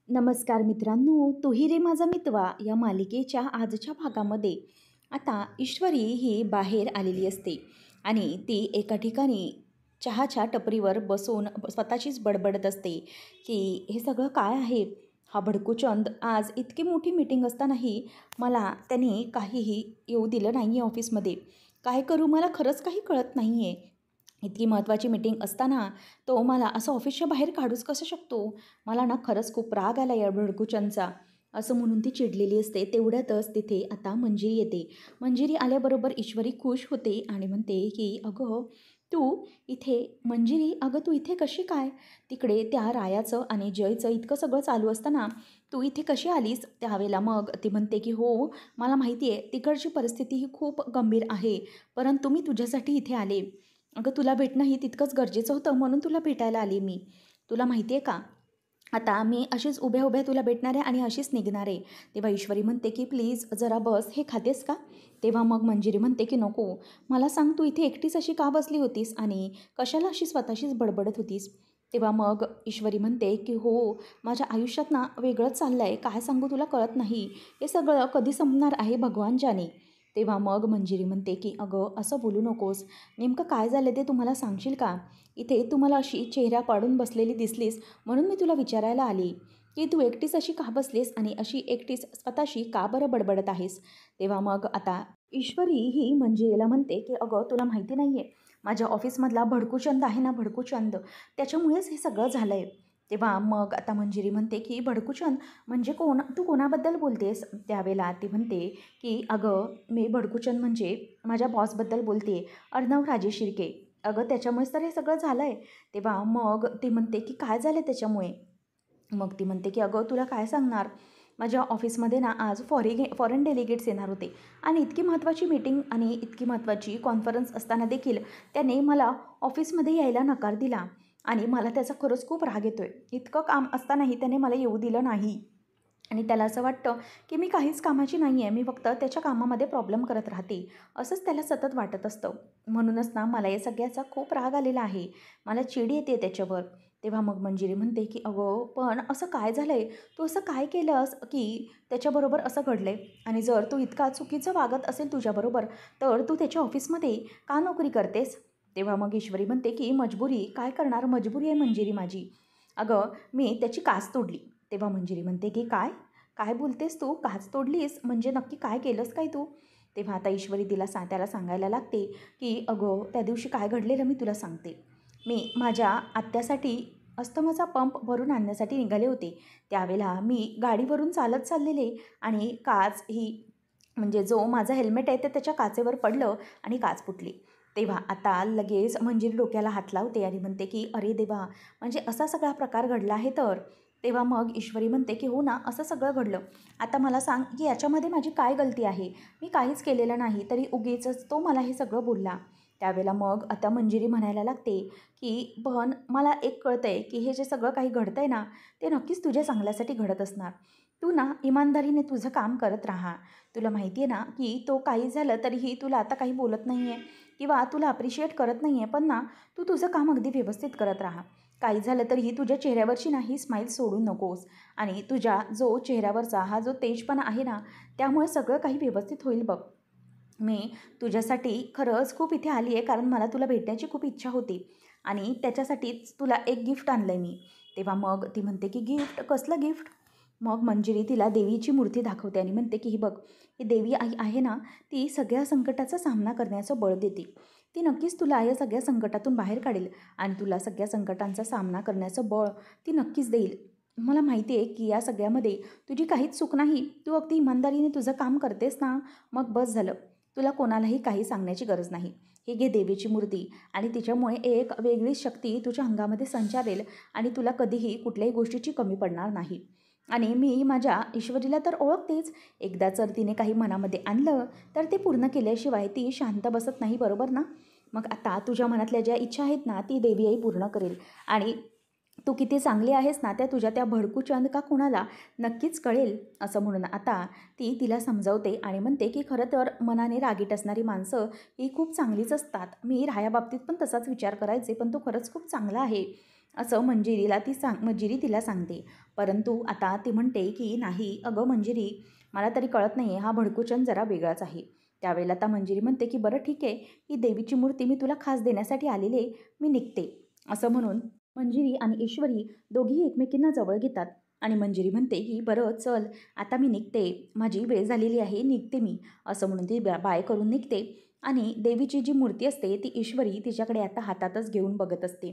नमस्कार मित्रांनो, तूही रे माझा मितवा या मालिकेच्या आजच्या भागामध्ये आता ईश्वरी ही बाहेर आलेली असते आणि ती एका ठिकाणी चहाच्या टपरीवर बसून स्वतःचीच बडबडत असते की हे सगळं काय आहे. हा भडकूचंद आज इतकी मोठी मीटिंग असतानाही मला त्याने काहीही येऊ दिलं नाही आहे ऑफिसमध्ये. काय करू मला खरंच काही कळत नाही आहे. इतकी महत्त्वाची मीटिंग असताना तो मला असं ऑफिसच्या बाहेर काढूच कसं शकतो. मला ना खरंच खूप राग आला या भडकूचंदचा, असं म्हणून ती चिडलेली असते. तेवढ्यातच तिथे आता मंजिरी येते. मंजिरी आल्याबरोबर ईश्वरी खुश होते आणि म्हणते की अगं तू इथे, मंजिरी अगं तू इथे कशी काय? तिकडे त्या रायाचं आणि जयचं इतकं सगळं चालू असताना तू इथे कशी आलीस? त्यावेळेला मग ती म्हणते की हो, मला माहिती आहे तिकडची परिस्थिती ही खूप गंभीर आहे, परंतु मी तुझ्यासाठी इथे आले. अगं तुला भेटणं ही तितकंच गरजेचं होतं म्हणून तुला भेटायला आले मी. तुला माहिती आहे का, आता मी अशीच उभ्या उभ्या तुला भेटणार आहे आणि अशीच निघणार आहे. तेव्हा ईश्वरी म्हणते की प्लीज जरा बस, हे खातेस का? तेव्हा मग मंजिरी म्हणते की नको, मला सांग तू इथे एकटीच अशी का बसली होतीस आणि कशाला अशी स्वतःशीच बडबडत होतीस? तेव्हा मग ईश्वरी म्हणते की हो, माझ्या आयुष्यात ना वेगळंच चाललं आहे, काय सांगू तुला कळत नाही. हे सगळं कधी संपणार आहे भगवान जाणे. तेव्हा मग मंजिरी म्हणते की अगं असं बोलू नकोस, नेमकं काय झालं ते तुम्हाला सांगशील का? इथे तू मला अशी चेहरा पाडून बसलेली दिसलीस म्हणून मी तुला विचारायला आली की तू एकटीच अशी का बसलीस आणि अशी एकटीच स्वतःशी का बरं बडबडत आहेस. तेव्हा मग आता ईश्वरी ही मंजिरीला म्हणते की अगं तुला माहिती नाही आहे, माझ्या ऑफिसमधला भडकूचंद आहे ना, भडकूचंद, त्याच्यामुळेच हे सगळं झालं आहे. तेव्हा मग आता मंजिरी म्हणते की भडकूचंद म्हणजे कोण, तू कोणाबद्दल बोलतेस? त्यावेळेला ती म्हणते की अगं मी भडकूचंद म्हणजे माझ्या बॉसबद्दल बोलते, अर्णव राजेश शिर्के. अगं त्याच्यामुळेच तर हे सगळं झालं आहे. तेव्हा मग ती म्हणते की काय झालं त्याच्यामुळे? मग ती म्हणते की अगं तुला काय सांगणार, माझ्या ऑफिसमध्ये ना आज फॉरेन डेलिगेट्स येणार होते आणि इतकी महत्त्वाची मीटिंग आणि इतकी महत्त्वाची कॉन्फरन्स असताना देखील त्याने मला ऑफिसमध्ये यायला नकार दिला आणि मला त्याचा खरंच खूप राग येतो आहे. इतकं काम असतानाही त्याने मला येऊ दिलं नाही आणि त्याला असं वाटतं की मी काहीच कामाची नाही आहे, मी फक्त त्याच्या कामामध्ये प्रॉब्लेम करत राहते, असंच त्याला सतत वाटत असतं. म्हणूनच ना मला या सगळ्याचा खूप राग आलेला आहे, मला चिड येते त्याच्यावर. तेव्हा मग मंजिरी म्हणते की अगं पण असं काय झालं आहे, तू असं काय केलंस की त्याच्याबरोबर असं घडलं आहे? आणि जर तू इतका चुकीचं वागत असेल तुझ्याबरोबर तर तू त्याच्या ऑफिसमध्ये का नोकरी करतेस? तेव्हा मग ईश्वरी म्हणते की मजबुरी, काय करणार, मजबुरी आहे मंजिरी माझी. अगं मी त्याची कास तोडली. तेव्हा मंजिरी म्हणते की काय, काय बोलतेस तू, काच तोडलीस म्हणजे नक्की काय केलंस काय तू? तेव्हा आता ईश्वरी त्याला सांगायला लागते की अगं त्या दिवशी काय घडलेलं मी तुला सांगते. मी माझ्या आत्यासाठी अस्थमाचा पंप भरून आणण्यासाठी निघाले होते. त्यावेळेला मी गाडीवरून चालत चाललेले आणि काच ही, म्हणजे जो माझा हेल्मेट आहे ते त्याच्या काचेवर पडलं आणि काच फुटली. तेव्हा आता लगेच मंजिरी डोक्याला हात लावते आणि म्हणते की अरे देवा, म्हणजे असा सगळा प्रकार घडला आहे तर? तेव्हा मग ईश्वरी म्हणते की हो ना, असं सगळं घडलं. आता मला सांग की याच्यामध्ये माझी काय गलती आहे? मी काहीच केलेलं नाही तरी उगीचच तो मला हे सगळं बोलला. त्यावेळेला मग आता मंजिरी म्हणायला लागते की पण मला एक कळतं आहे की हे जे सगळं काही घडतं आहे ना, ते नक्कीच तुझ्या चांगल्यासाठी घडत असणार. तू ना इमानदारीने तुझं काम करत राहा. तुला माहिती आहे ना की तो काही झालं तरीही तुला आता काही बोलत नाही आहे किंवा तुला अप्रिशिएट करत नाही आहे, पण ना तू तुझं काम अगदी व्यवस्थित करत राहा. काही झालं तरीही तुझ्या चेहऱ्यावरची नाही स्माईल सोडू नकोस आणि तुझ्या जो चेहऱ्यावरचा हा जो तेजपणा आहे ना, त्यामुळे सगळं काही व्यवस्थित होईल बघ. मी तुझ्यासाठी खरंच खूप इथे आली आहे कारण मला तुला भेटण्याची खूप इच्छा होती आणि त्याच्यासाठीच तुला एक गिफ्ट आणलं आहे मी. तेव्हा मग ती म्हणते की गिफ्ट, कसलं गिफ्ट? मग मंजिरी तिला देवीची मूर्ती दाखवते आणि म्हणते की ही बघ, ही देवी आई आहे ना, ती सगळ्या संकटाचा सामना करण्याचं बळ देते. ती नक्कीच तुला या सगळ्या संकटातून बाहेर काढेल आणि तुला सगळ्या संकटांचा सामना करण्याचं बळ ती नक्कीच देईल. मला माहिती आहे की या सगळ्यामध्ये तुझी काहीच चूक नाही, तू अगदी इमानदारीने तुझं काम करतेस ना, मग बस झालं. तुला कोणालाही काही सांगण्याची गरज नाही. ही घे देवीची मूर्ती आणि तिच्यामुळे एक वेगळीच शक्ती तुझ्या अंगामध्ये संचारेल आणि तुला कधीही कुठल्याही गोष्टीची कमी पडणार नाही. आणि मी माझ्या ईश्वरीला तर ओळखतेच, एकदा जर तिने काही मनामध्ये आणलं तर ते पूर्ण केल्याशिवाय ती शांत बसत नाही, बरोबर ना? मग आता तुझ्या मनातल्या ज्या इच्छा आहेत ना, ती देवी आई पूर्ण करेल आणि तू किती चांगली आहेस ना, त्या तुझ्या त्या भडकूचंद का कुणाला नक्कीच कळेल. असं म्हणून आता ती तिला समजावते आणि म्हणते की खरं तर मनाने रागीट असणारी माणसं ही खूप चांगलीच असतात. मी रायाबाबतीत पण तसाच विचार करायचे, पण तो खरंच खूप चांगला आहे. असं मंजिरी तिला सांगते. परंतु आता ती म्हणते की नाही अगं मंजिरी, मला तरी कळत नाही आहे, हा भडकूचंद जरा वेगळाच आहे. त्यावेळेला आता मंजिरी म्हणते की बरं ठीक आहे, ही देवीची मूर्ती मी तुला खास देण्यासाठी आलेली आहे, मी निघते. असं म्हणून मंजिरी आणि ईश्वरी दोघीही एकमेकींना जवळ घेतात आणि मंजिरी म्हणते की बरं चल, आता मी निघते, माझी वेळ झालेली आहे, निघते मी. असं म्हणून ती बाय करून निघते आणि देवीची जी मूर्ती असते ती ईश्वरी तिच्याकडे आता हातातच घेऊन बघत असते.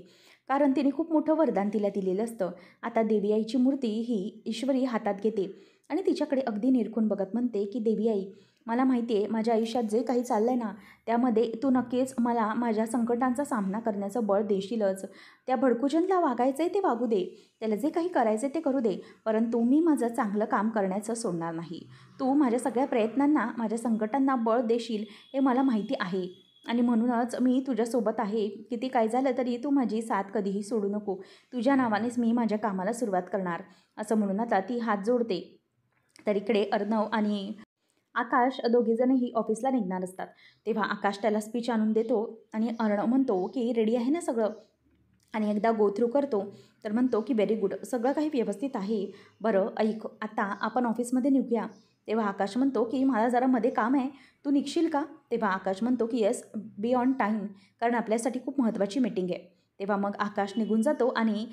कारण तिने खूप मोठं वरदान तिला दिलेलं असतं. आता देवी आईची मूर्ती ही ईश्वरी हातात घेते आणि तिच्याकडे अगदी निरखून बघत म्हणते की देवी आई, मला माहिती आहे माझ्या आयुष्यात जे काही चाललं आहे ना, त्यामध्ये तू नक्कीच मला माझ्या संकटांचा सामना करण्याचं बळ देशीलच. त्या भडकुजनला वागायचं आहे ते वागू दे, त्याला जे काही करायचं आहे ते करू दे, परंतु मी माझं चांगलं काम करण्याचं सोडणार नाही. तू माझ्या सगळ्या प्रयत्नांना, माझ्या संकटांना बळ देशील हे मला माहिती आहे आणि म्हणूनच मी तुझ्यासोबत आहे. किती काय झालं तरी तू माझी साथ कधीही सोडू नको. तुझ्या नावानेच मी माझ्या कामाला सुरुवात करणार. असं म्हणून आता ती हात जोडते. तर इकडे अर्णव आणि आकाश दोघेजणही ऑफिसला निघणार असतात. तेव्हा आकाश त्याला स्पीच आणून देतो आणि अर्णव म्हणतो की रेडी आहे ना सगळं, आणि एकदा गो थ्रू करतो तर म्हणतो की व्हेरी गुड, सगळं काही व्यवस्थित आहे. बरं ऐक, आता आपण ऑफिसमध्ये निघूया. तेव्हा आकाश म्हणतो की मला जरा मध्ये काम आहे, तू निघशील का? तेव्हा आकाश म्हणतो की येस, बी ऑन टाईम, कारण आपल्यासाठी खूप महत्त्वाची मीटिंग आहे. तेव्हा मग आकाश निघून जातो आणि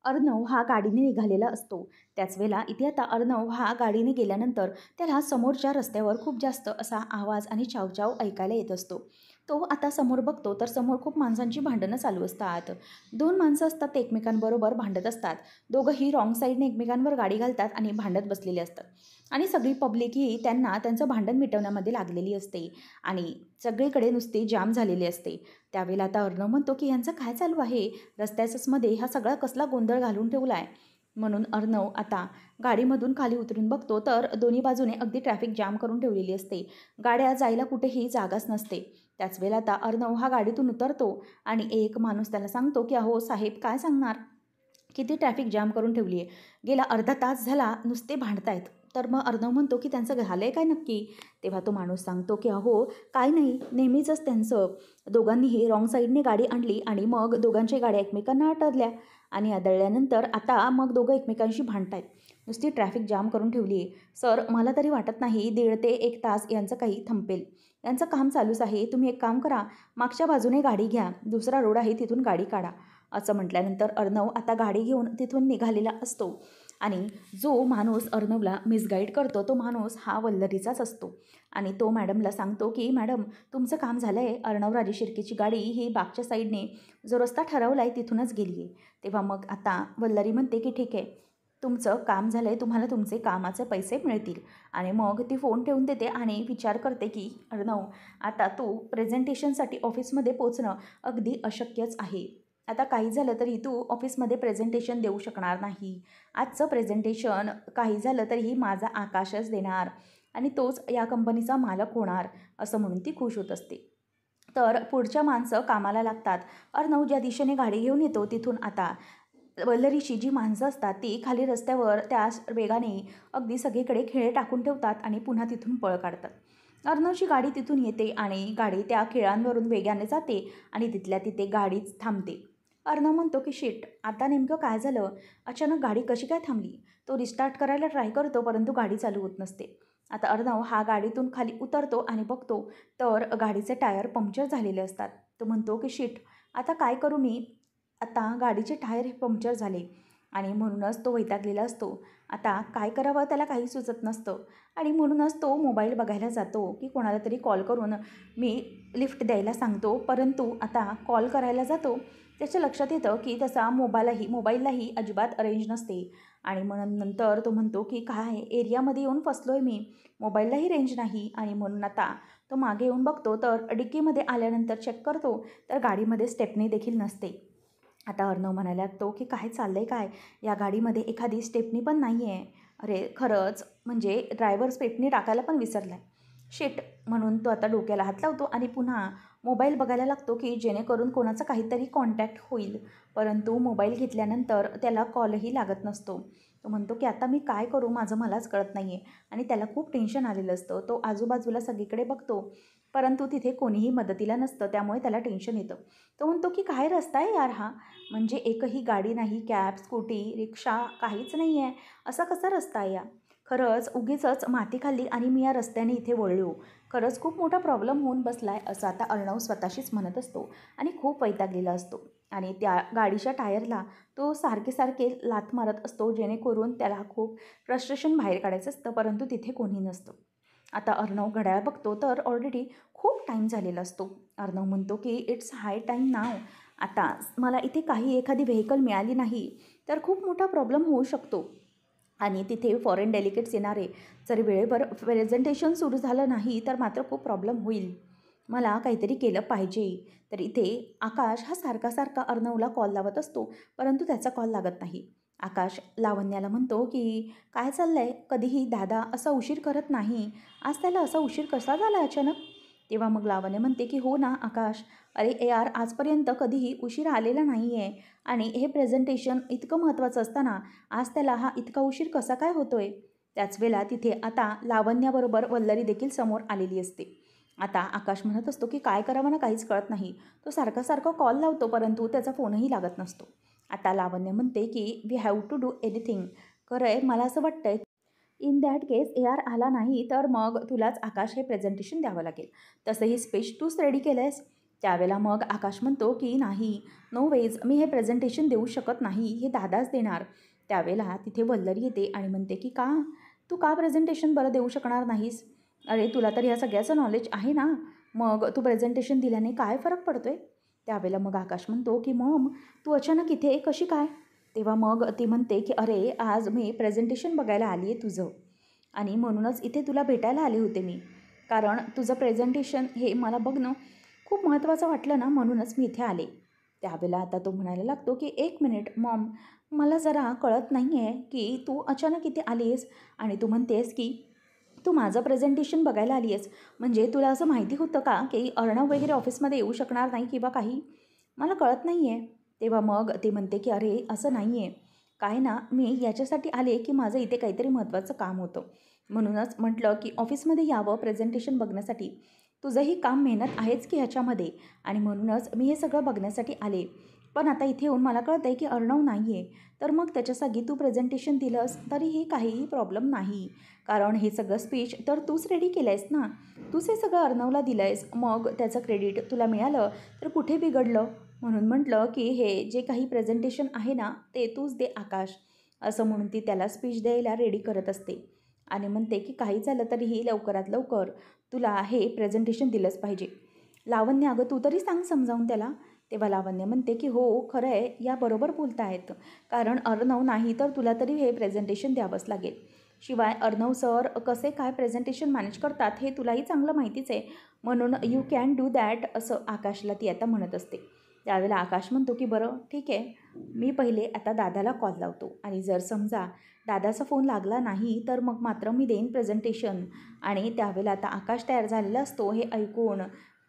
अर्णव हा गाडीने निघालेला असतो. त्याच वेळेला इथे आता अर्णव हा गाडीने गेल्यानंतर त्याला समोरच्या रस्त्यावर खूप जास्त असा आवाज आणि चावचाव ऐकायला येत असतो. तो आता समोर बघतो तर समोर खूप माणसांची भांडणं चालू असतात. 2 माणसं असतात, ते एकमेकांबरोबर भांडत असतात. दोघंही रॉंग साईडने एकमेकांवर गाडी घालतात आणि भांडत बसलेले असतात. आणि सगळी पब्लिक ही त्यांना त्यांचं भांडण मिटवण्यामध्ये लागलेली असते आणि सगळीकडे नुसती जाम झालेली असते. त्यावेळेला आता अर्णव म्हणतो की यांचं काय चालू आहे, रस्त्याच्याच मध्ये हा सगळा कसला गोंधळ घालून ठेवला आहे. म्हणून अर्णव आता गाडीमधून खाली उतरून बघतो तर दोन्ही बाजूने अगदी ट्रॅफिक जाम करून ठेवलेली असते. गाड्या जायला कुठेही जागाच नसते. त्याच वेळेला आता अर्णव हा गाडीतून उतरतो आणि एक माणूस त्याला सांगतो की अहो साहेब, काय सांगणार, किती ट्रॅफिक जाम करून ठेवली आहे, गेला अर्धा तास झाला नुसते भांडतायत. तर मग अर्णव म्हणतो की त्यांचं झालं आहे काय नक्की? तेव्हा तो माणूस सांगतो की अहो काय नाही, नेहमीचंच त्यांचं, दोघांनीही रॉंग साईडने गाडी आणली आणि मग दोघांच्या गाड्या एकमेकांना अडरल्या आणि आदळल्यानंतर आता मग दोघं एकमेकांशी भांडतायत. नुसती ट्रॅफिक जाम करून ठेवली आहे. सर, मला तरी वाटत नाही 1.5 ते 1 तास यांचं काही थांबेल. यांचं काम चालूच आहे. तुम्ही एक काम करा, मागच्या बाजूने गाडी घ्या, दुसरा रोड आहे तिथून गाडी काढा. असं म्हटल्यानंतर अर्णव आता गाडी घेऊन तिथून निघालेला असतो आणि जो माणूस अर्णवला मिसगाईड करतो तो माणूस हा वल्लरीचाच असतो आणि तो मॅडमला सांगतो की मॅडम, तुमचं काम झालं आहे, अर्णवराजे शिर्केची गाडी ही बागच्या साईडने जो रस्ता ठरवला आहे तिथूनच गेली आहे. तेव्हा मग आता वल्लरी म्हणते की ठीक आहे, तुमचं काम झालं आहे, तुम्हाला तुमचे कामाचे पैसे मिळतील. आणि मग ती फोन ठेवून देते आणि विचार करते की अर्णव, आता तू प्रेझेंटेशनसाठी ऑफिसमध्ये पोचणं अगदी अशक्यच आहे. आता काही झालं तरी तू ऑफिसमध्ये प्रेझेंटेशन देऊ शकणार नाही. आजचं प्रेझेंटेशन काही झालं तरीही माझा आकाशच देणार आणि तोच या कंपनीचा मालक होणार. असं म्हणून ती खुश होत असते. तर पुढच्या माणसं कामाला लागतात. अर्णव ज्या दिशेने गाडी घेऊन येतो तिथून आता वल्लरीची जी माणसं असतात ती खाली रस्त्यावर त्या वेगाने अगदी सगळीकडे खिळे टाकून ठेवतात आणि पुन्हा तिथून पळ काढतात. अर्णवची गाडी तिथून येते आणि गाडी त्या खिळांवरून वेगाने जाते आणि तिथल्या तिथे गाडीच थांबते. अर्णव म्हणतो की शिट, आता नेमकं काय झालं, अचानक गाडी कशी काय थांबली. तो रिस्टार्ट करायला ट्राय करतो परंतु गाडी चालू होत नसते. आता अर्णव हा गाडीतून खाली उतरतो आणि बघतो तर गाडीचे टायर पंक्चर झालेले असतात. तो म्हणतो की शिट, आता काय करू मी, आता गाडीचे टायर हे पंक्चर झाले आणि म्हणूनच तो वैतागलेला असतो. आता काय करावं त्याला काही सुचत नसतं आणि म्हणूनच तो मोबाईल बघायला जातो की कोणाला तरी कॉल करून मी लिफ्ट द्यायला सांगतो. परंतु आता कॉल करायला जातो, त्याच्या लक्षात येतं की त्याचा मोबाईललाही अजिबात रेंज नसते आणि म्हणून नंतर तो म्हणतो की काय एरियामध्ये येऊन फसलो आहे मी, मोबाईललाही रेंज नाही. आणि म्हणून आता तो मागे येऊन बघतो तर डिक्कीमध्ये आल्यानंतर चेक करतो तर गाडीमध्ये स्टेपनी देखील नसते. आता अर्णव म्हणायला लागतो की काय चाललं आहे काय, या गाडीमध्ये एखादी स्टेपनी पण नाही आहे. अरे खरंच, म्हणजे ड्रायव्हर स्टेपनी टाकायला पण विसरला आहे. शिट, म्हणून तो आता डोक्याला हात लावतो आणि पुन्हा मोबाईल बघायला लागतो की जेणेकरून कोणाचा काहीतरी कॉन्टॅक्ट होईल. परंतु मोबाईल घेतल्यानंतर त्याला कॉलही लागत नसतो. तो म्हणतो की आता मी काय करू, माझं मलाच कळत नाही आहे. आणि त्याला खूप टेन्शन आलेलं असतं. तो आजूबाजूला सगळीकडे बघतो, परंतु तिथे कोणीही मदतीला नसतं. त्यामुळे त्याला टेन्शन येतं. तो म्हणतो की काय रस्ता आहे यार हा, म्हणजे एकही गाडी नाही, कॅब, स्कूटी, रिक्षा काहीच नाही आहे. असा कसा रस्ता आहे या? खरंच उगीचच माती खाल्ली आणि मी या रस्त्याने इथे वळलो. खरंच खूप मोठा प्रॉब्लेम होऊन बसला आहे, असं आता अर्णव स्वतःशीच म्हणत असतो आणि खूप वैतागलेला असतो. आणि त्या गाडीच्या टायरला तो सारखे सारखे लाथ मारत असतो, जेणेकरून त्याला खूप फ्रस्ट्रेशन बाहेर काढायचं असतं, परंतु तिथे कोणी नसतं. आता अर्णव घड्याळ बघतो तर ऑलरेडी खूप टाईम झालेला असतो. अर्णव म्हणतो की इट्स हाय टाईम नाव. आता मला इथे काही एखादी व्हेकल मिळाली नाही तर खूप मोठा प्रॉब्लेम होऊ शकतो. आणि तिथे फॉरेन डेलिगेट्स येणारे, जर वेळेवर प्रेझेंटेशन सुरू झालं नाही तर मात्र खूप प्रॉब्लेम होईल. मला काहीतरी केलं पाहिजे. तर इथे आकाश हा सारखा सारखा अर्णवला कॉल लावत असतो, परंतु त्याचा कॉल लागत नाही. आकाश लावण्याला म्हणतो की काय चाललं आहे, कधीही दादा असा उशीर करत नाही, आज त्याला असा उशीर कसा झाला अचानक? तेव्हा मग लावण्य म्हणते की हो ना आकाश, अरे यार आजपर्यंत कधीही उशीर आलेला नाही आहे आणि हे प्रेझेंटेशन इतकं महत्त्वाचं असताना आज त्याला हा इतका उशीर कसा काय होतोय? त्याच वेळेला तिथे आता लावण्याबरोबर वल्लरी देखील समोर आलेली असते. आता आकाश म्हणत असतो की काय करावं ना काहीच कळत नाही. तो सारखा सारखा कॉल लावतो, परंतु त्याचा फोनही लागत नसतो. आता लावण्य म्हणते की we have to do anything. खरं आहे, मला असं वाटतंय इन दॅट केस AR आला नाही तर मग तुलाच आकाश हे प्रेझेंटेशन द्यावं लागेल. तसंही स्पीच तूच रेडी केलं आहेस. त्यावेळेला मग आकाश म्हणतो की नाही, नो वेज, मी हे प्रेझेंटेशन देऊ शकत नाही, हे दादाच देणार. त्यावेळेला तिथे वल्लरी येते आणि म्हणते की का, तू का प्रेझेंटेशन बरं देऊ शकणार नाहीस? अरे तुला तर ह्या सगळ्याचं नॉलेज आहे ना, मग तू प्रेझेंटेशन दिल्याने काय फरक पडतोय? त्यावेळेला मग आकाश म्हणतो की मॉम, तू अचानक इथे कशी काय? तेव्हा मग ती म्हणते की अरे आज मी प्रेझेंटेशन बघायला आली आहे तुझं, आणि म्हणूनच इथे तुला भेटायला आले होते मी. कारण तुझं प्रेझेंटेशन हे मला बघणं खूप महत्त्वाचं वाटलं ना, म्हणूनच मी इथे आले. त्यावेळेला आता तो म्हणायला लागतो की एक मिनिट मॉम, मला जरा कळत नाही आहे की तू अचानक इथे आली आहेस आणि तू म्हणतेस की तू माझं प्रेझेंटेशन बघायला आली आहेस. म्हणजे तुला असं माहिती होतं का की अर्णव वगैरे ऑफिसमध्ये येऊ शकणार नाही किंवा काही? मला कळत नाही आहे. तेव्हा मग ते म्हणते की अरे असं नाही आहे, काय ना, मी याच्यासाठी आले की माझं इथे काहीतरी महत्त्वाचं काम होतं, म्हणूनच म्हटलं की ऑफिसमध्ये यावं प्रेझेंटेशन बघण्यासाठी. तुझंही काम मेहनत आहेच की ह्याच्यामध्ये, आणि म्हणूनच मी हे सगळं बघण्यासाठी आले. पण आता इथे येऊन मला कळतं आहे की अर्णव नाही आहे, तर मग त्याच्यासाठी तू प्रेझेंटेशन दिलंस तरीही काहीही प्रॉब्लेम नाही. कारण हे सगळं स्पीच तर तूच रेडी केलं आहेस ना, तूच हे सगळं अर्णवला दिलं आहेस, मग त्याचं क्रेडिट तुला मिळालं तर कुठे बिघडलं? म्हणून म्हटलं की हे जे काही प्रेझेंटेशन आहे ना ते तूच दे आकाश, असं म्हणून ती त्याला स्पीच द्यायला रेडी करत असते. आणि म्हणते की काही झालं तरीही लवकरात लवकर तुला हे प्रेझेंटेशन दिलंच पाहिजे. लावण्य, अगं तू तरी सांग समजावून त्याला. तेव्हा लावण्य म्हणते की हो खरं आहे, या बरोबर बोलत आहेत, कारण अर्णव नाही तर तुला तरी हे प्रेझेंटेशन द्यावंच लागेल. शिवाय अर्णव सर कसे काय प्रेझेंटेशन मॅनेज करतात हे तुलाही चांगलं माहितीच आहे, म्हणून यू कॅन डू दॅट, असं आकाशला ती आता म्हणत असते. त्यावेळेला आकाश म्हणतो की बरं ठीक आहे, मी पहिले आता दादाला कॉल लावतो आणि जर समजा दादाचा फोन लागला नाही तर मग मात्र मी देईन प्रेझेंटेशन. आणि त्यावेळेला आता आकाश तयार झालेला असतो हे ऐकून,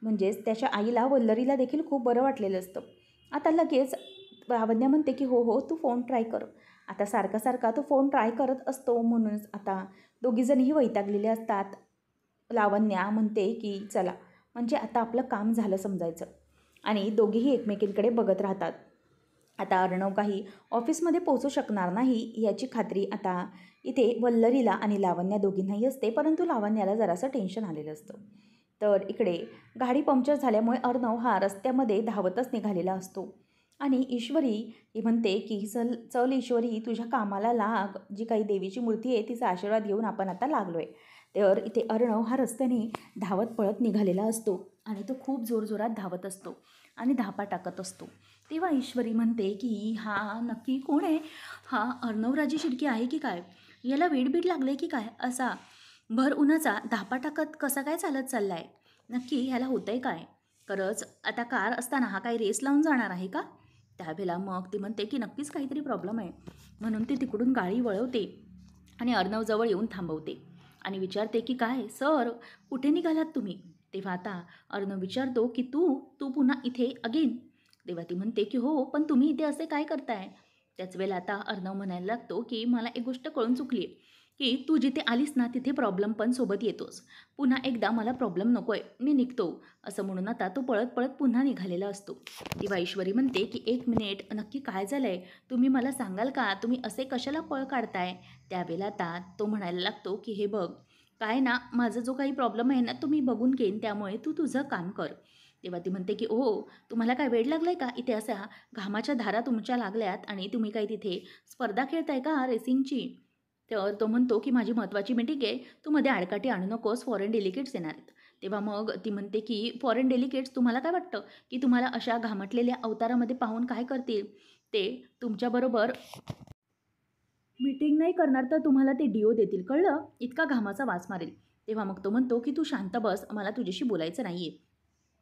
म्हणजेच त्याच्या आईला वल्लरीला देखील खूप बरं वाटलेलं असतं. आता लगेच लावण्य म्हणते की हो हो तू फोन ट्राय कर. आता सारखा सारखा तो फोन ट्राय करत असतो, म्हणूनच आता दोघीजणीही वैतागलेले असतात. लावण्या म्हणते की चला, म्हणजे आता आपलं काम झालं समजायचं, आणि दोघीही एकमेकींकडे बघत राहतात. आता अर्णव काही ऑफिसमध्ये पोहोचू शकणार नाही याची खात्री आता इथे वल्लरीला आणि लावण्या दोघींनाही असते, परंतु लावण्याला जरासं टेन्शन आलेलं असतं. तर इकडे गाडी पंक्चर झाल्यामुळे अर्णव हा रस्त्यामध्ये धावतच निघालेला असतो. आणि ईश्वरी ही म्हणते की चल चल ईश्वरी, तुझ्या कामाला लाग, जी काही देवीची मूर्ती आहे तिचा आशीर्वाद घेऊन आपण आता लागलो आहे. तर इथे अर्णव हा रस्त्याने धावत पळत निघालेला असतो आणि तो खूप जोरजोरात धावत असतो आणि धापा टाकत असतो. तेव्हा ईश्वरी म्हणते की हा नक्की कोण आहे? हा अर्णवराजी शिर्के आहे की काय? याला वेडबीड लागले की काय? असा भर उन्हाचा धापा टाकत कसा काय चालत चालला आहे? नक्की ह्याला होतंय काय? खरंच आता कार असताना हा काही रेस लावून जाणार आहे का? त्यावेळेला मग ती म्हणते की नक्कीच काहीतरी प्रॉब्लेम आहे, म्हणून ती तिकडून गाडी वळवते आणि अर्णवजवळ येऊन थांबवते आणि विचारते की काय सर, कुठे निघालात तुम्ही? तेव्हा आता अर्णव विचारतो की तू तू पुन्हा इथे अगेन? तेव्हा ती म्हणते की हो, पण तुम्ही इथे असे काय करताय? त्याच वेळेला आता अर्णव म्हणायला लागतो की मला एक गोष्ट कळून चुकली आहे की तू जिथे आलीस ना तिथे प्रॉब्लेम पण सोबत येतोस. पुन्हा एकदा मला प्रॉब्लेम नको आहे, मी निघतो. असं म्हणून आता तो पळत पळत पुन्हा निघालेला असतो. तेव्हा ईश्वरी म्हणते की 1 मिनिट, नक्की काय झालंय? तुम्ही मला सांगाल का? तुम्ही असे कशाला पळ काढताय? त्यावेळेला आता तो म्हणायला लागतो की हे बघ, काय ना, माझा जो काही प्रॉब्लेम आहे ना तो मी बघून घेईन, त्यामुळे तू तुझं काम कर. तेव्हा ती म्हणते की "ओ, तुम्हाला काय वेड लागलं आहे का? इथे अशा घामाच्या धारा तुमच्या लागल्यात आणि तुम्ही काय तिथे स्पर्धा खेळताय का रेसिंगची?" तर तो म्हणतो की "माझी महत्त्वाची मीटिंग आहे, तू मध्ये आडकाठी आणू नकोस, फॉरेन डेलिगेट्स येणार आहेत." तेव्हा मग ती म्हणते की "फॉरेन डेलिगेट्स तुम्हाला काय वाटतं की तुम्हाला अशा घामटलेल्या अवतारामध्ये पाहून काय करतील? ते तुमच्याबरोबर मीटिंग नाही करणार तर तुम्हाला ते डिओ देतील, कळलं? इतका घामाचा वास मारेल." तेव्हा मग तो म्हणतो की "तू शांत बस, मला तुझ्याशी बोलायचं नाही आहे."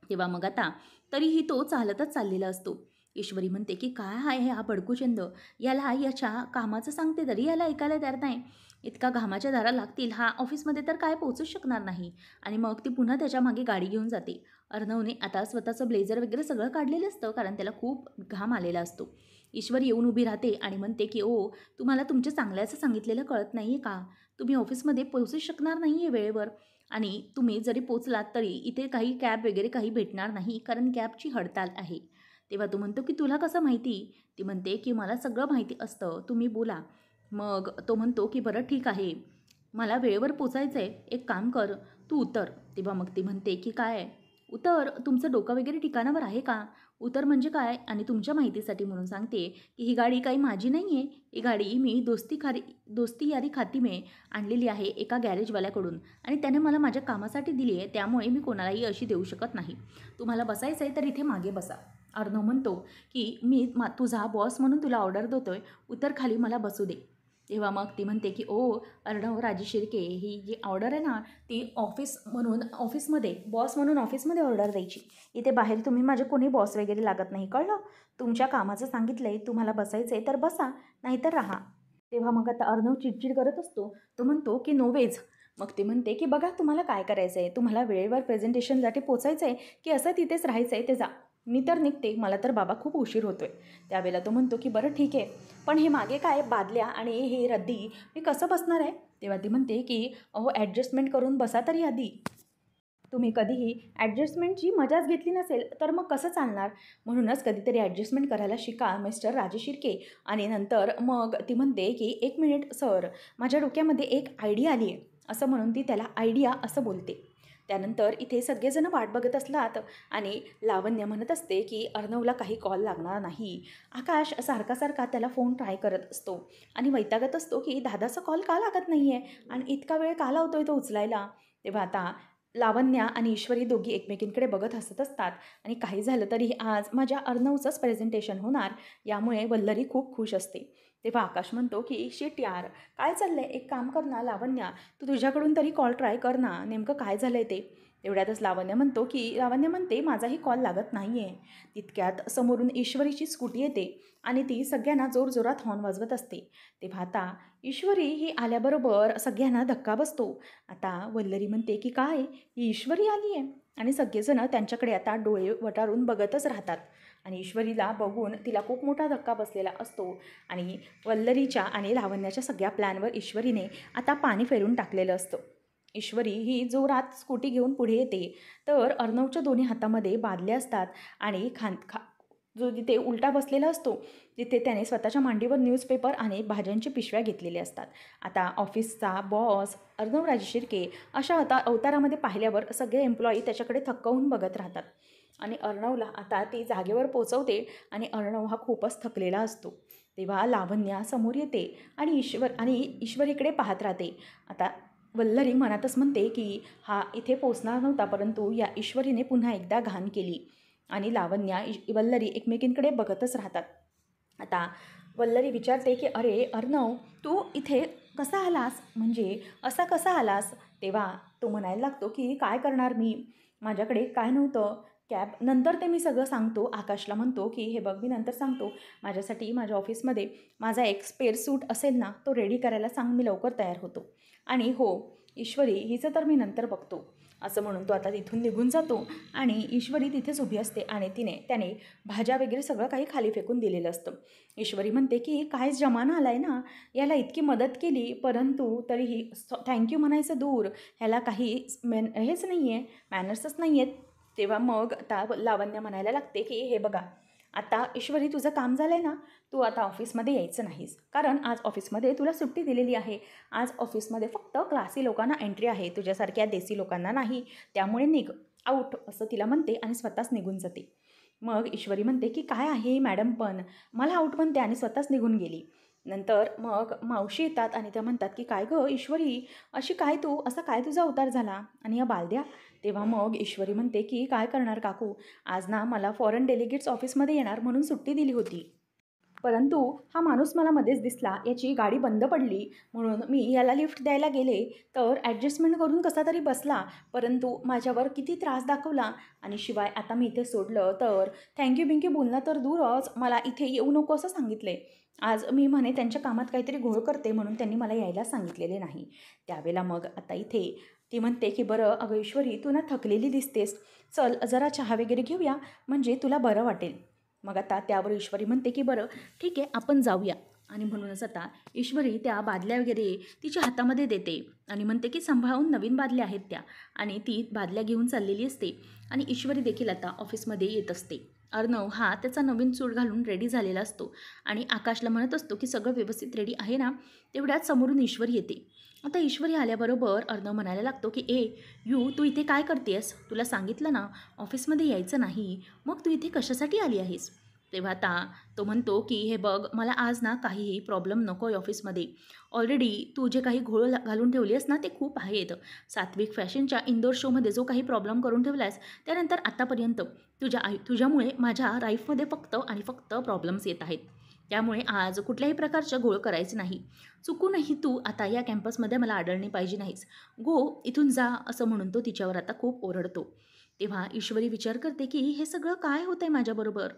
तेव्हा मग आता तरीही तो चालतच चाललेला असतो. ईश्वरी म्हणते की "काय आहे हा भडकूचंद? याला याच्या कामाचं सांगते तरी याला ऐकायला तयार नाही. इतका घामाच्या धारा लागतील, हा ऑफिसमध्ये तर काय पोहोचूच शकणार नाही." आणि मग ती पुन्हा त्याच्या मागे गाडी घेऊन जाते. अर्णवने आता स्वतःचं ब्लेझर वगैरे सगळं काढलेलं असतं, कारण त्याला खूप घाम आलेला असतो. ईश्वरी येऊन उभी राहते आणि म्हणते की "ओ, तुम्हाला तुमच्या चांगल्याचं सांगितलेलं कळत नाही आहे का? तुम्ही ऑफिसमध्ये पोहोचूच शकणार नाही आहे वेळेवर. आणि तुम्ही जरी पोचलात तरी इथे काही कॅब वगैरे काही भेटणार नाही, कारण कॅबची हडताल आहे." तेव्हा तो म्हणतो की "तुला कसं माहिती?" ती म्हणते की "मला सगळं माहिती असतं, तुम्ही बोला." मग तो म्हणतो की "बरं ठीक आहे, मला वेळेवर पोचायचं आहे, एक काम कर, तू उतर." तेव्हा मग ती म्हणते की "काय? उतर, तुमचं डोकं वगैरे ठिकाणावर आहे का? उतर म्हणजे काय? आणि तुमच्या माहितीसाठी म्हणून सांगते की ही गाडी काही माझी नाही आहे, ही गाडी मी दोस्ती यारी खातीमे आणलेली आहे एका गॅरेजवाल्याकडून, आणि त्याने मला माझ्या कामासाठी दिली आहे, त्यामुळे मी कोणालाही अशी देऊ शकत नाही. तुम्हाला बसायचं आहे तर इथे मागे बसा." अर्णव म्हणतो की "मी तुझा बॉस म्हणून तुला ऑर्डर देतोय, उतर खाली, मला बसू दे." तेव्हा मग ती म्हणते की "ओ अर्णव राजे शिर्के, ही जी ऑर्डर आहे ना ती ऑफिसमध्ये बॉस म्हणून ऑफिसमध्ये ऑर्डर द्यायची. इथे बाहेर तुम्ही माझे कोणी बॉस वगैरे लागत नाही, कळलं? तुमच्या कामाचं सांगितलं आहे, तुम्हाला बसायचं आहे तर बसा, नाहीतर राहा." तेव्हा मग आता अर्णव चिडचिड करत असतो. तो म्हणतो की "नो वेज." मग ते म्हणते की "बघा तुम्हाला काय करायचं आहे, तुम्हाला वेळेवर प्रेझेंटेशनसाठी पोचायचं आहे की असं तिथेच राहायचं आहे ते जा. मी तर निघते, मला तर बाबा खूप उशीर होतोय." त्यावेळेला तो म्हणतो की "बरं ठीक आहे, पण हे मागे काय बादल्या आणि हे रद्दी मी कसं बसणार आहे?" तेव्हा ती म्हणते की "अहो ॲडजस्टमेंट करून बसा तरी आधी. तुम्ही कधीही ॲडजस्टमेंटची मजाच घेतली नसेल तर मग कसं चालणार? म्हणूनच कधीतरी ॲडजस्टमेंट करायला शिका मिस्टर राजे शिर्के." आणि नंतर मग ती म्हणते की "1 मिनिट सर, माझ्या डोक्यामध्ये एक आयडिया आली आहे." असं म्हणून ती त्याला आयडिया असं बोलते. त्यानंतर इथे सगळेजण वाट बघत असतात आणि लावण्य म्हणत असते की अर्णवला काही कॉल लागणार नाही. आकाश सारखा सारखा त्याला फोन ट्राय करत असतो आणि वैतागत असतो की दादाचा कॉल का लागत नाही आहे आणि इतका वेळ का लावतोय तो उचलायला. तेव्हा आता लावण्या आणि ईश्वरी दोघी एकमेकींकडे बघत हसत असतात आणि काही झालं तरी आज माझ्या अर्णवचंच प्रेझेंटेशन होणार, यामुळे वल्लरी खूप खुश असते. तेव्हा आकाश म्हणतो की "शिट यार, काय चाललंय? एक काम कर ना लावण्या, तू तुझ्याकडून तरी कॉल ट्राय कर ना, नेमकं काय झालंय ते." तेवढ्यातच लावण्य म्हणते "माझाही कॉल लागत नाही आहे." तितक्यात समोरून ईश्वरीची स्कूटी येते आणि ती सगळ्यांना जोरजोरात हॉर्न वाजवत असते. तेव्हा आता ईश्वरी ही आल्याबरोबर सगळ्यांना धक्का बसतो. आता वल्लरी म्हणते की "काय, ही ईश्वरी आली आहे?" आणि सगळेजण त्यांच्याकडे आता डोळे वटारून बघतच राहतात आणि ईश्वरीला बघून तिला खूप मोठा धक्का बसलेला असतो. आणि वल्लरीच्या आणि लावण्याच्या सगळ्या प्लॅनवर ईश्वरीने आता पाणी फेरून टाकलेलं असतं. ईश्वरी ही जोरात स्कूटी घेऊन पुढे येते, तर अर्णवच्या दोन्ही हातामध्ये बादल्या असतात आणि जो जिथे उलटा बसलेला असतो तिथे त्याने स्वतःच्या मांडीवर न्यूजपेपर आणि भाज्यांची पिशव्या घेतलेल्या असतात. आता ऑफिसचा बॉस अर्णव शिर्के अशा अवतारामध्ये पाहिल्यावर सगळे एम्प्लॉई त्याच्याकडे थक्क होऊन बघत राहतात आणि अर्णवला आता ती जागेवर पोचवते आणि अर्णव हा खूपच थकलेला असतो. तेव्हा लावण्या समोर येते आणि ईश्वरीकडे पाहत राहते. आता वल्लरी मनातच म्हणते की हा इथे पोचणार नव्हता, परंतु या ईश्वरीने पुन्हा एकदा घाण केली. आणि लावण्या वल्लरी एकमेकींकडे बघतच राहतात. आता वल्लरी विचारते की "अरे अर्णव, तू इथे कसा आलास? म्हणजे असा कसा आलास?" तेव्हा तो म्हणायला लागतो की "काय करणार मी, माझ्याकडे काय नव्हतं कॅब, नंतर ते मी सगळं सांगतो." आकाशला म्हणतो की "हे बघ, मी नंतर सांगतो, माझ्यासाठी माझ्या ऑफिसमध्ये माझा एक स्पेअर सूट असेल ना, तो रेडी करायला सांग, मी लवकर तयार होतो. आणि हो ईश्वरी, हिचं तर मी नंतर बघतो." असं म्हणून तो आता तिथून निघून जातो आणि ईश्वरी तिथेच उभी असते आणि त्याने भाज्या वगैरे सगळं काही खाली फेकून दिलेलं असतं. ईश्वरी म्हणते की काय जमाना आला आहे ना, याला इतकी मदत केली परंतु तरीही थँक्यू म्हणायचं दूर, ह्याला काही हेच नाही आहे, मॅनर्सच नाही आहेत. तेव्हा मग आता लावण्य म्हणायला लागते की हे बघा, आता ईश्वरी तुझं काम झालं आहे ना, तू आता ऑफिसमध्ये यायचं नाहीस, कारण आज ऑफिसमध्ये तुला सुट्टी दिलेली आहे. आज ऑफिसमध्ये फक्त क्लासी लोकांना एंट्री आहे, तुझ्यासारख्या देसी लोकांना नाही. त्यामुळे निघ, आऊट, असं तिला म्हणते आणि स्वतःच निघून जाते. मग ईश्वरी म्हणते की काय आहे मॅडम, पण मला आऊट म्हणते आणि स्वतःच निघून गेली. नंतर मग मावशी येतात आणि त्या म्हणतात की काय गं ईश्वरी, अशी काय तू, असा काय तुझा अवतार झाला आणि या बालद्या. तेव्हा मग ईश्वरी म्हणते की काय करणार काकू, आज ना मला फॉरेन डेलिगेट्स ऑफिसमध्ये येणार म्हणून सुट्टी दिली होती, परंतु हा माणूस मला मध्येच दिसला, याची गाडी बंद पडली म्हणून मी याला लिफ्ट द्यायला गेले, तर ॲडजस्टमेंट करून कसा तरी बसला, परंतु माझ्यावर किती त्रास दाखवला आणि शिवाय आता मी इथे सोडलं तर थँक्यू बिंक्यू बोलणं तर दूरच, मला इथे येऊ नको असं सांगितले. आज मी म्हणे त्यांच्या कामात काहीतरी घोळ करते म्हणून त्यांनी मला यायला सांगितलेले नाही. त्यावेळेला मग आता इथे ती म्हणते की बरं अगं ईश्वरी, तू ना थकलेली दिसतेस, चल जरा चहा वगैरे घेऊया म्हणजे तुला बरं वाटेल. मग आता त्यावर ईश्वरी म्हणते की बरं ठीक आहे, आपण जाऊया. आणि म्हणूनच आता ईश्वरी त्या बादल्या वगैरे तिच्या हातामध्ये देते आणि म्हणते की सांभाळून, नवीन बादल्या आहेत त्या, आणि ती बादल्या घेऊन चाललेली असते. आणि ईश्वरी देखील आता ऑफिसमध्ये येत असते. अर्णव हा त्याचा नवीन सूट घालून रेडी झालेला असतो आणि आकाशला म्हणत असतो की सगळं व्यवस्थित रेडी आहे ना. तेवढ्यात समोरून ईश्वरी येते. आता ईश्वरी आल्याबरोबर अर्णव म्हणायला लागतो की तू इथे काय करतेस, तुला सांगितलं ना ऑफिसमध्ये यायचं नाही, मग तू इथे कशासाठी आली आहेस. तेव्हा आता तो म्हणतो की हे बघ, मला आज ना काहीही प्रॉब्लेम नको आहे ऑफिसमध्ये. ऑलरेडी तू जे काही घोळ घालून ठेवली आहेस ना ते खूप आहेत. सात्विक फॅशनच्या इंदोर शोमध्ये जो काही प्रॉब्लेम करून ठेवला आहेस, त्यानंतर आत्तापर्यंत तुझ्यामुळे माझ्या लाईफमध्ये फक्त आणि फक्त प्रॉब्लेम्स येत आहेत. त्यामुळे आज कुठल्याही प्रकारचं घोळ करायचं नाही. चुकूनही तू आता या कॅम्पसमध्ये मला आढळणी पाहिजे नाहीस. गो इथून जा, असं म्हणून तो तिच्यावर आता खूप ओरडतो. तेव्हा ईश्वरी विचार करते की हे सगळं काय होतं आहे माझ्याबरोबर.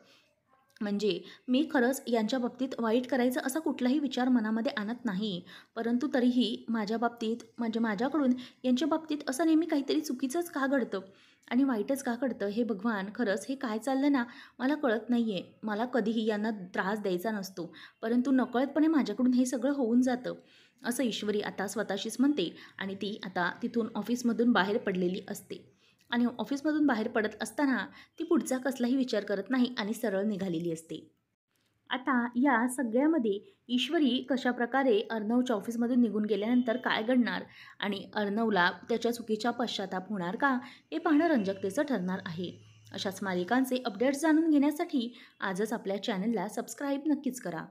म्हणजे मी खरंच यांच्या बाबतीत वाईट करायचं असा कुठलाही विचार मनामध्ये आणत नाही, परंतु तरीही माझ्या बाबतीत म्हणजे माझ्याकडून यांच्या बाबतीत असं नेहमी काहीतरी चुकीचंच का घडतं आणि वाईटच का घडतं. हे भगवान, खरंच हे काय चाललं ना, मला कळत नाही आहे. मला कधीही यांना त्रास द्यायचा नसतो, परंतु नकळतपणे माझ्याकडून हे सगळं होऊन जातं, असं ईश्वरी आता स्वतःशीच म्हणते. आणि ती आता तिथून ऑफिसमधून बाहेर पडलेली असते. आणि ऑफिसमधून बाहेर पडत असताना ती पुढचा कसलाही विचार करत नाही आणि सरळ निघालेली असते. आता या सगळ्यामध्ये ईश्वरी कशाप्रकारे अर्णवच्या ऑफिसमधून निघून गेल्यानंतर काय घडणार आणि अर्णवला त्याच्या चुकीचा पश्चाताप होणार का, हे पाहणं रंजकतेचं ठरणार आहे. अशाच मालिकांचे अपडेट्स जाणून घेण्यासाठी आजच आपल्या चॅनलला सबस्क्राईब नक्कीच करा.